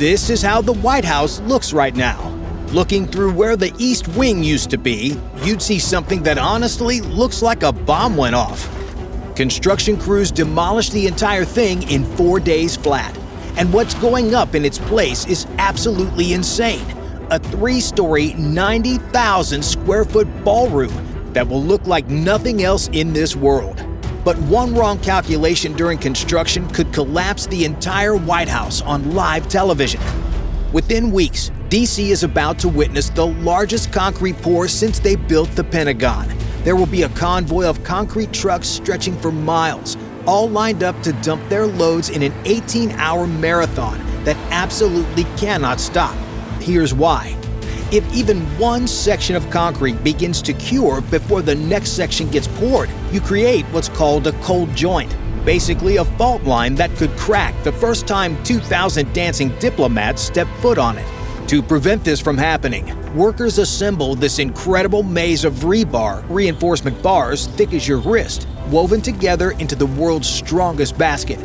This is how the White House looks right now. Looking through where the East Wing used to be, you'd see something that honestly looks like a bomb went off. Construction crews demolished the entire thing in 4 days flat. And what's going up in its place is absolutely insane. A 3-story, 90,000 square foot ballroom that will look like nothing else in this world. But one wrong calculation during construction could collapse the entire White House on live television. Within weeks, D.C. is about to witness the largest concrete pour since they built the Pentagon. There will be a convoy of concrete trucks stretching for miles, all lined up to dump their loads in an 18-hour marathon that absolutely cannot stop. Here's why. If even one section of concrete begins to cure before the next section gets poured, you create what's called a cold joint. Basically a fault line that could crack the first time 2,000 dancing diplomats step foot on it. To prevent this from happening, workers assemble this incredible maze of rebar, reinforcement bars thick as your wrist, woven together into the world's strongest basket.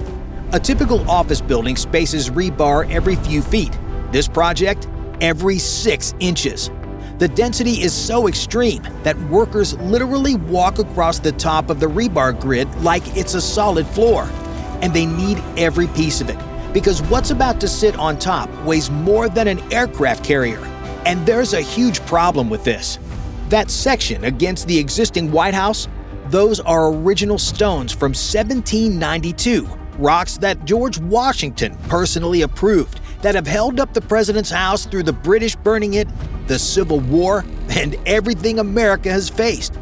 A typical office building spaces rebar every few feet. This project, every 6 inches. The density is so extreme that workers literally walk across the top of the rebar grid like it's a solid floor. And they need every piece of it, because what's about to sit on top weighs more than an aircraft carrier. And there's a huge problem with this. That section against the existing White House, those are original stones from 1792, rocks that George Washington personally approved, that have held up the president's house through the British burning it, the Civil War, and everything America has faced.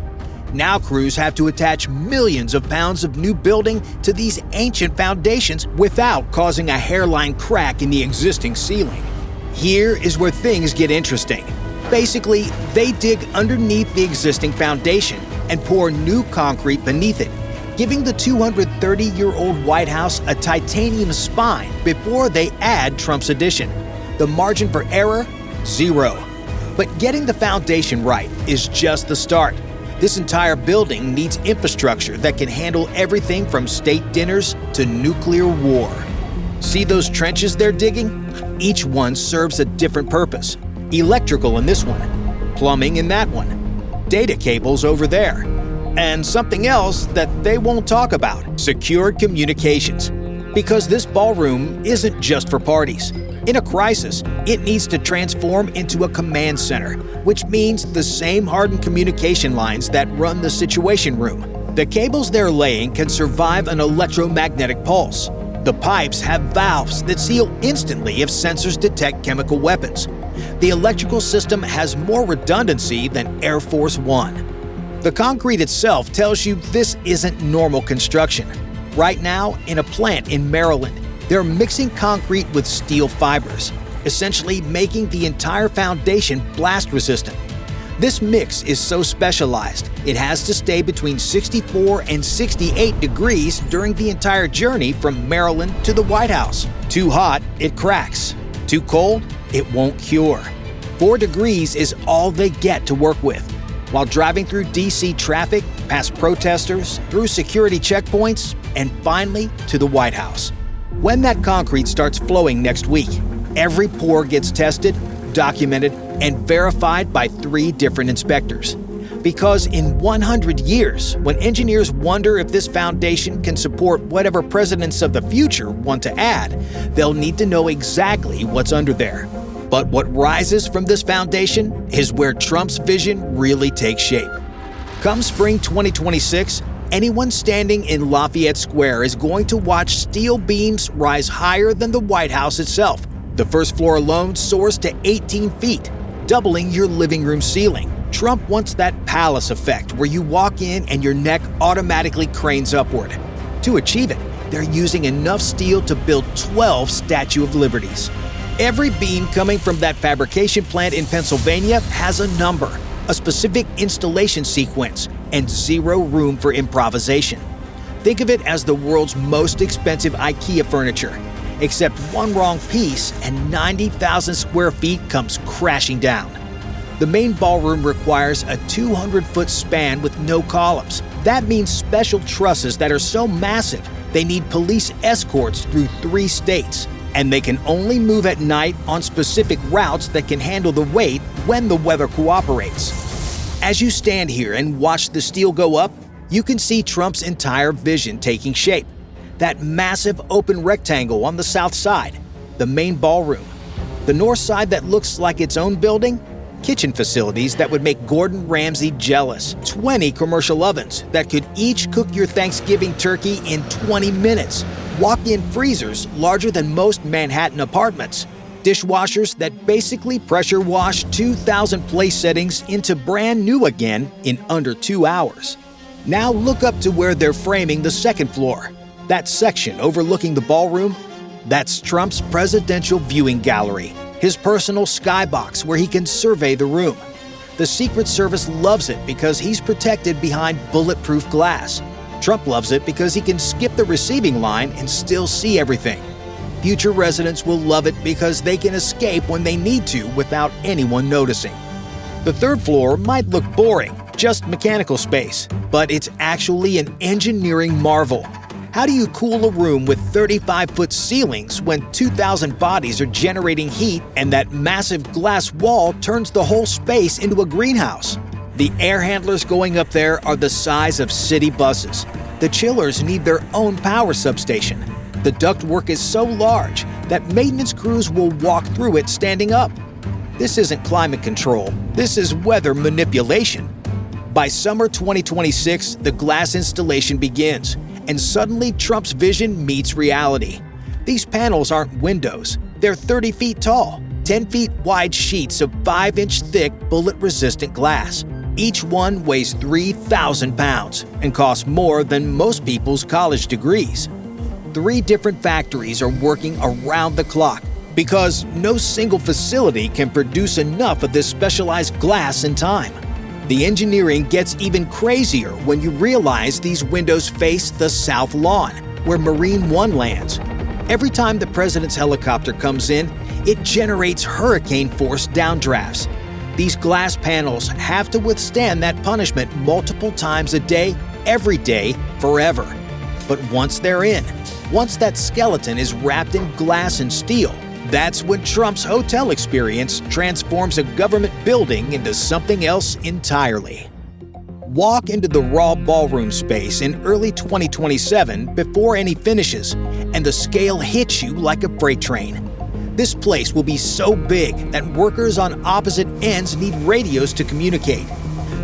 Now crews have to attach millions of pounds of new building to these ancient foundations without causing a hairline crack in the existing ceiling. Here is where things get interesting. Basically, they dig underneath the existing foundation and pour new concrete beneath it, giving the 230-year-old White House a titanium spine before they add Trump's addition. The margin for error? 0. But getting the foundation right is just the start. This entire building needs infrastructure that can handle everything from state dinners to nuclear war. See those trenches they're digging? Each one serves a different purpose. Electrical in this one, plumbing in that one, data cables over there, and something else that they won't talk about, secured communications. Because this ballroom isn't just for parties. In a crisis, it needs to transform into a command center, which means the same hardened communication lines that run the Situation Room. The cables they're laying can survive an electromagnetic pulse. The pipes have valves that seal instantly if sensors detect chemical weapons. The electrical system has more redundancy than Air Force One. The concrete itself tells you this isn't normal construction. Right now, in a plant in Maryland, they're mixing concrete with steel fibers, essentially making the entire foundation blast resistant. This mix is so specialized, it has to stay between 64 and 68 degrees during the entire journey from Maryland to the White House. Too hot, it cracks. Too cold, it won't cure. 4 degrees is all they get to work with. While driving through D.C. traffic, past protesters, through security checkpoints, and finally to the White House. When that concrete starts flowing next week, every pour gets tested, documented, and verified by 3 different inspectors. Because in 100 years, when engineers wonder if this foundation can support whatever presidents of the future want to add, they'll need to know exactly what's under there. But what rises from this foundation is where Trump's vision really takes shape. Come spring 2026, anyone standing in Lafayette Square is going to watch steel beams rise higher than the White House itself. The first floor alone soars to 18 feet, doubling your living room ceiling. Trump wants that palace effect where you walk in and your neck automatically cranes upward. To achieve it, they're using enough steel to build 12 Statue of Liberties. Every beam coming from that fabrication plant in Pennsylvania has a number, a specific installation sequence, and 0 room for improvisation. Think of it as the world's most expensive IKEA furniture, except one wrong piece and 90,000 square feet comes crashing down. The main ballroom requires a 200-foot span with no columns. That means special trusses that are so massive they need police escorts through 3 states. and they can only move at night on specific routes that can handle the weight when the weather cooperates. As you stand here and watch the steel go up, you can see Trump's entire vision taking shape. That massive open rectangle on the south side, the main ballroom. The north side that looks like its own building, kitchen facilities that would make Gordon Ramsay jealous. 20 commercial ovens that could each cook your Thanksgiving turkey in 20 minutes. Walk-in freezers larger than most Manhattan apartments. Dishwashers that basically pressure wash 2,000 place settings into brand new again in under 2 hours. Now look up to where they're framing the second floor. That section overlooking the ballroom, that's Trump's presidential viewing gallery, his personal skybox where he can survey the room. The Secret Service loves it because he's protected behind bulletproof glass. Trump loves it because he can skip the receiving line and still see everything. Future residents will love it because they can escape when they need to without anyone noticing. The third floor might look boring, just mechanical space, but it's actually an engineering marvel. How do you cool a room with 35-foot ceilings when 2,000 bodies are generating heat and that massive glass wall turns the whole space into a greenhouse? The air handlers going up there are the size of city buses. The chillers need their own power substation. The ductwork is so large that maintenance crews will walk through it standing up. This isn't climate control, this is weather manipulation. By summer 2026, the glass installation begins. And suddenly Trump's vision meets reality. These panels aren't windows. They're 30 feet tall, 10 feet wide sheets of 5-inch thick bullet-resistant glass. Each one weighs 3,000 pounds and costs more than most people's college degrees. 3 different factories are working around the clock because no single facility can produce enough of this specialized glass in time. The engineering gets even crazier when you realize these windows face the south lawn, where Marine One lands. Every time the president's helicopter comes in, it generates hurricane-force downdrafts. These glass panels have to withstand that punishment multiple times a day, every day, forever. But once they're in, once that skeleton is wrapped in glass and steel, that's when Trump's hotel experience transforms a government building into something else entirely. Walk into the raw ballroom space in early 2027 before any finishes, and the scale hits you like a freight train. This place will be so big that workers on opposite ends need radios to communicate.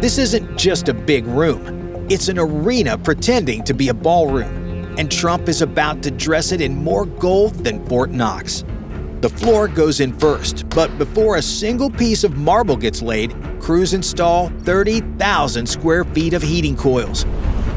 This isn't just a big room. It's an arena pretending to be a ballroom, and Trump is about to dress it in more gold than Fort Knox. The floor goes in first, but before a single piece of marble gets laid, crews install 30,000 square feet of heating coils.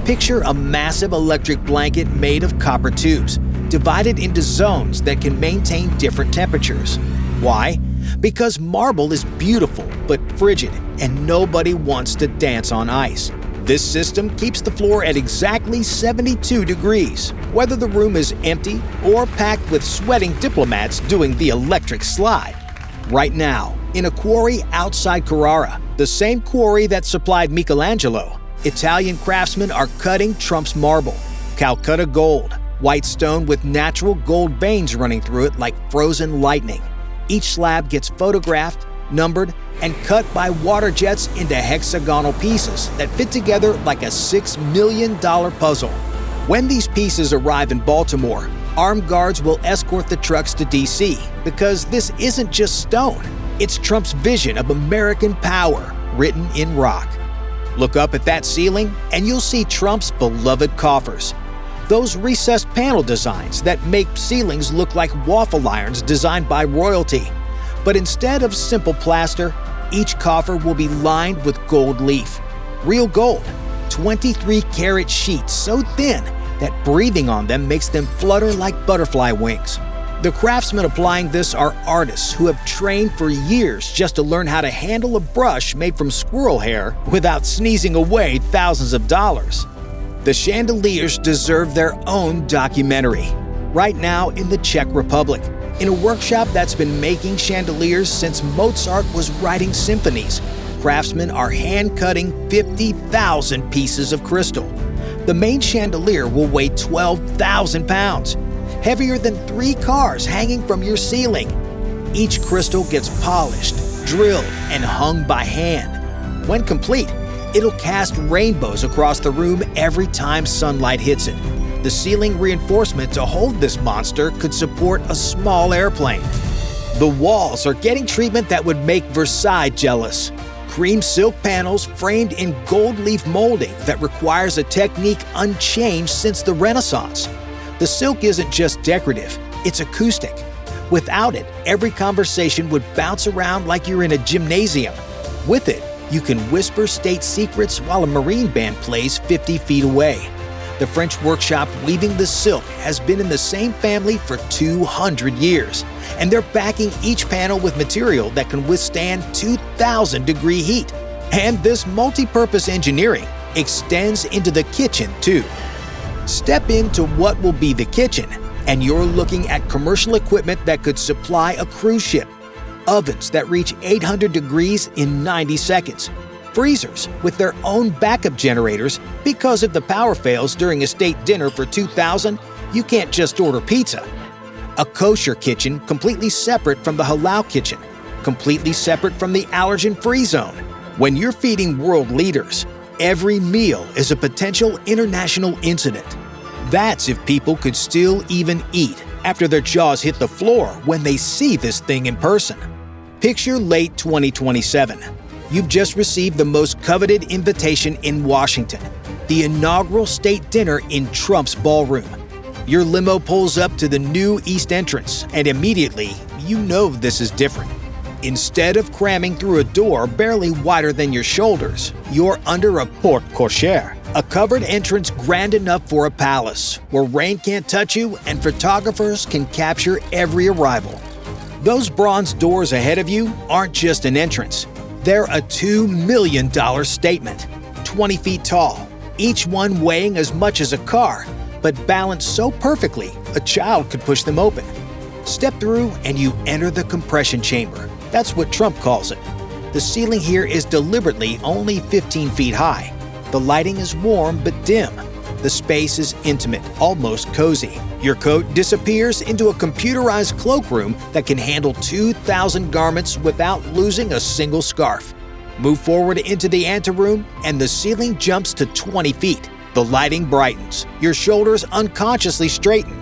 Picture a massive electric blanket made of copper tubes, divided into zones that can maintain different temperatures. Why? Because marble is beautiful but frigid, and nobody wants to dance on ice. This system keeps the floor at exactly 72 degrees, whether the room is empty or packed with sweating diplomats doing the electric slide. Right now, in a quarry outside Carrara, the same quarry that supplied Michelangelo, Italian craftsmen are cutting Trump's marble, Calcutta gold, white stone with natural gold veins running through it like frozen lightning. Each slab gets photographed, numbered, and cut by water jets into hexagonal pieces that fit together like a $6 million puzzle. When these pieces arrive in Baltimore, armed guards will escort the trucks to D.C. because this isn't just stone. It's Trump's vision of American power written in rock. Look up at that ceiling and you'll see Trump's beloved coffers. Those recessed panel designs that make ceilings look like waffle irons designed by royalty. But instead of simple plaster, each coffer will be lined with gold leaf. Real gold, 23-karat sheets so thin that breathing on them makes them flutter like butterfly wings. The craftsmen applying this are artists who have trained for years just to learn how to handle a brush made from squirrel hair without sneezing away thousands of dollars. The chandeliers deserve their own documentary. Right now in the Czech Republic, in a workshop that's been making chandeliers since Mozart was writing symphonies, craftsmen are hand-cutting 50,000 pieces of crystal. The main chandelier will weigh 12,000 pounds. heavier than 3 cars hanging from your ceiling. Each crystal gets polished, drilled, and hung by hand. When complete, it'll cast rainbows across the room every time sunlight hits it. The ceiling reinforcement to hold this monster could support a small airplane. The walls are getting treatment that would make Versailles jealous. Cream silk panels framed in gold leaf molding that requires a technique unchanged since the Renaissance. The silk isn't just decorative, it's acoustic. Without it, every conversation would bounce around like you're in a gymnasium. With it, you can whisper state secrets while a marine band plays 50 feet away. The French workshop weaving the silk has been in the same family for 200 years, and they're backing each panel with material that can withstand 2,000-degree heat. And this multi-purpose engineering extends into the kitchen, too. Step into what will be the kitchen, and you're looking at commercial equipment that could supply a cruise ship. Ovens that reach 800 degrees in 90 seconds. Freezers with their own backup generators because if the power fails during a state dinner for 2,000, you can't just order pizza. A kosher kitchen completely separate from the halal kitchen, completely separate from the allergen-free zone. When you're feeding world leaders, every meal is a potential international incident. That's if people could still even eat after their jaws hit the floor when they see this thing in person. Picture late 2027. You've just received the most coveted invitation in Washington, the inaugural state dinner in Trump's Ballroom. Your limo pulls up to the new east entrance, and immediately, you know this is different. Instead of cramming through a door barely wider than your shoulders, you're under a porte cochere, a covered entrance grand enough for a palace, where rain can't touch you and photographers can capture every arrival. Those bronze doors ahead of you aren't just an entrance. They're a $2 million statement, 20 feet tall, each one weighing as much as a car, but balanced so perfectly a child could push them open. Step through and you enter the compression chamber. That's what Trump calls it. The ceiling here is deliberately only 15 feet high. The lighting is warm but dim. The space is intimate, almost cozy. Your coat disappears into a computerized cloakroom that can handle 2,000 garments without losing a single scarf. Move forward into the anteroom, and the ceiling jumps to 20 feet. The lighting brightens. Your shoulders unconsciously straighten.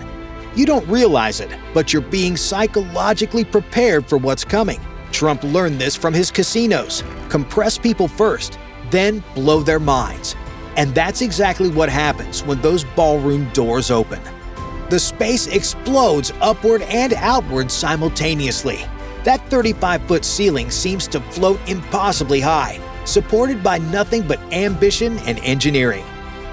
You don't realize it, but you're being psychologically prepared for what's coming. Trump learned this from his casinos. Compress people first, then blow their minds. And that's exactly what happens when those ballroom doors open. The space explodes upward and outward simultaneously. That 35-foot ceiling seems to float impossibly high, supported by nothing but ambition and engineering.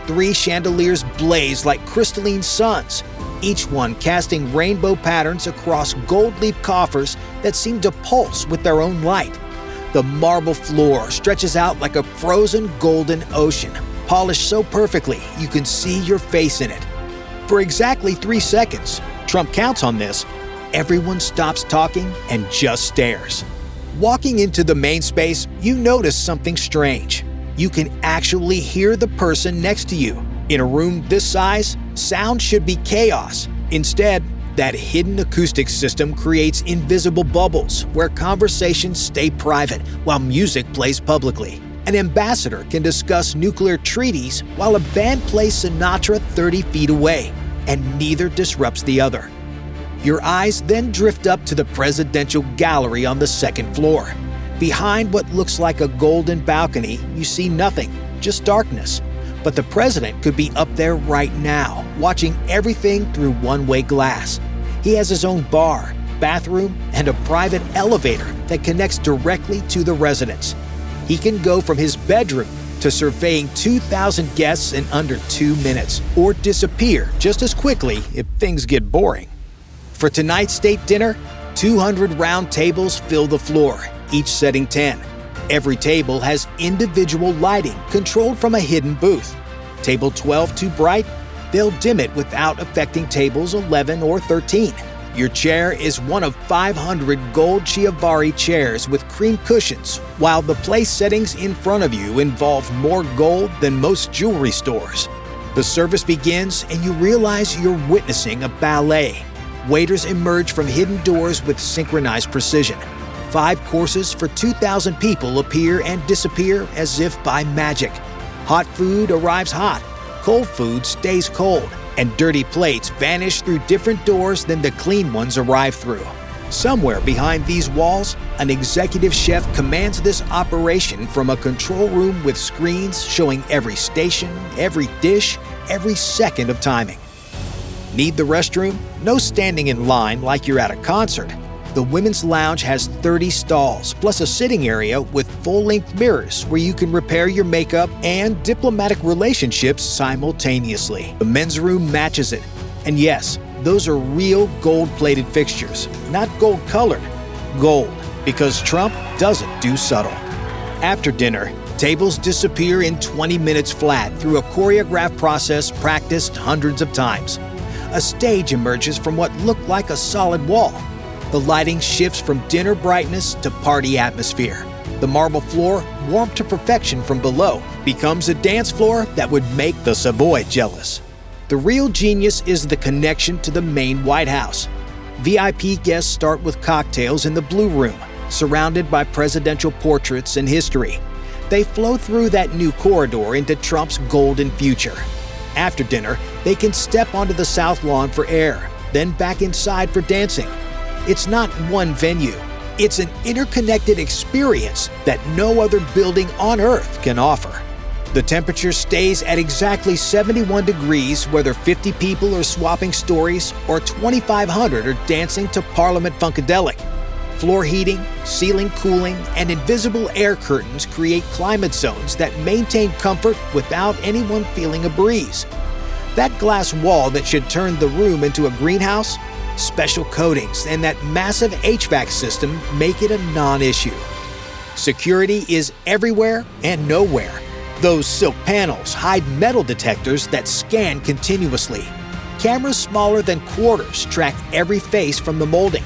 3 chandeliers blaze like crystalline suns, each one casting rainbow patterns across gold leaf coffers that seem to pulse with their own light. The marble floor stretches out like a frozen golden ocean, polished so perfectly you can see your face in it. For exactly 3 seconds, Trump counts on this, everyone stops talking and just stares. Walking into the main space, you notice something strange. You can actually hear the person next to you. In a room this size, sound should be chaos. Instead, that hidden acoustic system creates invisible bubbles where conversations stay private while music plays publicly. An ambassador can discuss nuclear treaties while a band plays Sinatra 30 feet away, and neither disrupts the other. Your eyes then drift up to the presidential gallery on the second floor. Behind what looks like a golden balcony, you see nothing, just darkness. But the president could be up there right now, watching everything through one-way glass. He has his own bar, bathroom, and a private elevator that connects directly to the residence. He can go from his bedroom to surveying 2,000 guests in under 2 minutes, or disappear just as quickly if things get boring. For tonight's state dinner, 200 round tables fill the floor, each setting 10. Every table has individual lighting controlled from a hidden booth. Table 12 too bright? They'll dim it without affecting tables 11 or 13. Your chair is one of 500 gold Chiavari chairs with cream cushions, while the place settings in front of you involve more gold than most jewelry stores. The service begins and you realize you're witnessing a ballet. Waiters emerge from hidden doors with synchronized precision. 5 courses for 2,000 people appear and disappear as if by magic. Hot food arrives hot, cold food stays cold, and dirty plates vanish through different doors than the clean ones arrive through. Somewhere behind these walls, an executive chef commands this operation from a control room with screens showing every station, every dish, every second of timing. Need the restroom? No standing in line like you're at a concert. The women's lounge has 30 stalls, plus a sitting area with full-length mirrors where you can repair your makeup and diplomatic relationships simultaneously. The men's room matches it. And yes, those are real gold-plated fixtures, not gold-colored. Gold, because Trump doesn't do subtle. After dinner, tables disappear in 20 minutes flat through a choreographed process practiced hundreds of times. A stage emerges from what looked like a solid wall. The lighting shifts from dinner brightness to party atmosphere. The marble floor, warmed to perfection from below, becomes a dance floor that would make the Savoy jealous. The real genius is the connection to the main White House. VIP guests start with cocktails in the Blue Room, surrounded by presidential portraits and history. They flow through that new corridor into Trump's golden future. After dinner, they can step onto the South Lawn for air, then back inside for dancing. It's not one venue. It's an interconnected experience that no other building on Earth can offer. The temperature stays at exactly 71 degrees whether 50 people are swapping stories or 2,500 are dancing to Parliament Funkadelic. Floor heating, ceiling cooling, and invisible air curtains create climate zones that maintain comfort without anyone feeling a breeze. That glass wall that should turn the room into a greenhouse? Special coatings and that massive HVAC system make it a non-issue. Security is everywhere and nowhere. Those silk panels hide metal detectors that scan continuously. Cameras smaller than quarters track every face from the molding.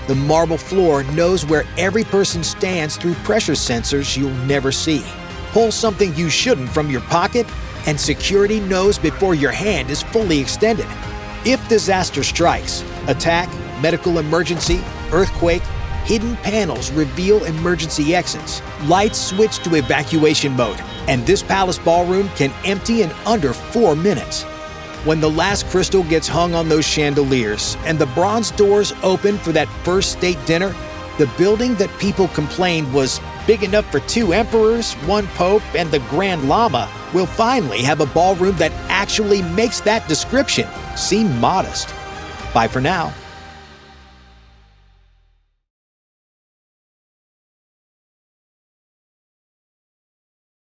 The marble floor knows where every person stands through pressure sensors you'll never see. Pull something you shouldn't from your pocket, and security knows before your hand is fully extended. If disaster strikes, attack, medical emergency, earthquake, hidden panels reveal emergency exits. Lights switch to evacuation mode, and this palace ballroom can empty in under 4 minutes. When the last crystal gets hung on those chandeliers and the bronze doors open for that first state dinner, the building that people complained was big enough for 2 emperors, 1 pope, and the Grand Lama will finally have a ballroom that actually makes that description seem modest. Bye for now.